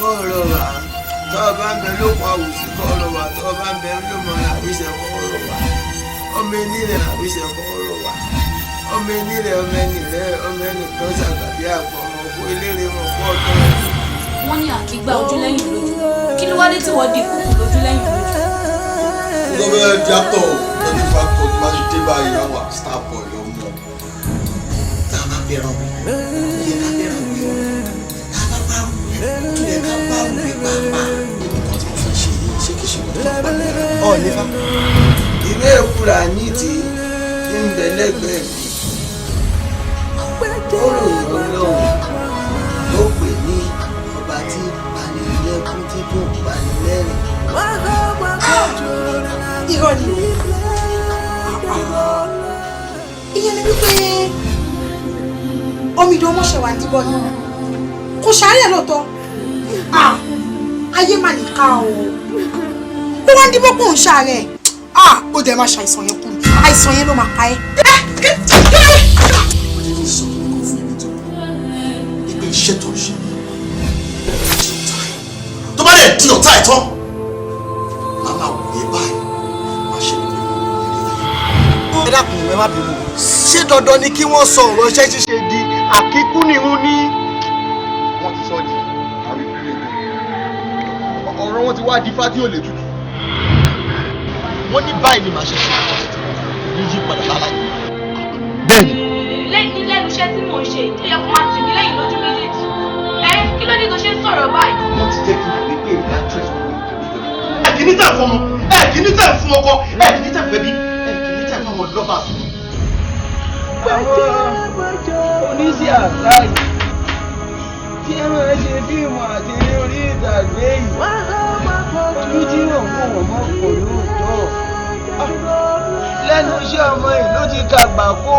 kọ́ọ̀rọ̀wà tó o bá ń bẹ lóko àwùsí kọ́ọ̀rọ̀wà tó o bá ń bẹ lómọ àwíṣẹ kọ́ọ̀rọ̀wà ọmọ enílẹ̀ àwíṣẹ kọ́ọ̀rọ̀wà ọmọ enílẹ̀ ọmọ ẹnìlẹ̀ ọmọ ẹnìkan ṣàgbàbí àgbọ̀ ọmọ òkú eléré wọn kọ́ ọ̀tọ̀. wọ́n ní àkígbà ojú lẹ́yìn lójú kí ló wá dé tí wọ́n di kúkú lójú lẹ́yìn lójú. lọ́wọ́ díátọ̀ lọ́dún fàtọ̀ tó bá ti dé báyìí àwọn star boy ló mọ̀. tá a bá bẹ̀rẹ̀ ọ̀hún yẹ ká bẹ̀rẹ̀ ọ̀hún yọ tá a bá bá ọ̀hún kí lè ká bá ọ̀hún pàápàá. nǹkan tí mo fẹ́ ṣe yìí ṣé kìí ṣe wọ́n tó bá bá bẹ̀rẹ̀. ọ̀ nífà ìwé ìkúra ní ti ń bẹ lẹ́gbẹ̀ẹ́ mi ó ròyìn ọlọ́run ló pè ní ọba tí panilẹ́kún tí kò panilẹ́rìn. irọ́ ni ìyẹn ni wípé omidan ọmọṣẹ́wà ń dìbò ni kò ṣàárẹ̀ lóòótọ́ ayé mà ní ká o ó wá ń dìbò kó ń ṣàárẹ̀ ó dẹ̀ máa ṣàìsàn yẹn kú àìsàn yẹn ló máa pa ẹ́. iṣẹ́ tó ń ṣe tó bá lè di ọ̀tá ẹ̀ tán máa máa wù ẹ́ báyìí máa ṣe ní ẹ dákun ẹ má bínú ṣé dandan ni kí wọ́n sọ ọ̀rọ̀ iṣẹ́ ṣíṣe di àkíkúnìún ní. wọ́n ti sọ di àrífílẹ̀ ọ̀rọ̀ wọn ti wá di fá tí ò lè tutù. wọ́n ní báyìí ni màá ṣe ṣe yíyí padà láláyé. bẹ́ẹ̀ni. lẹ́yìn lẹ́nu iṣẹ́ tí mò ń ṣe tó yẹ kó máa tì mí lẹ́yìn lójú méjèèjì kí ló dé tó ṣe ń sọ̀rọ̀ báyìí. wọ́n ti jẹ́ kí n lè gbé ìdá trace wọn ní ìtòlẹ́tò. ẹ kì í ní tẹ̀ fún ọmọ ẹ kì í ní tẹ̀ fún ọkọ ẹ kì í ní tẹ̀ fún ẹbí ẹ kì í ní tẹ̀ fún àwọn lovers. àwọn oníṣẹ́ àkáì tí ẹ máa ṣe fíìmù àti orí ìtàgé yìí ojú tí wọ́n kó wọ́n mọ́ kò lóòótọ́ lẹ́nu iṣẹ́ ọmọ yìí ló ti kàgbà kó.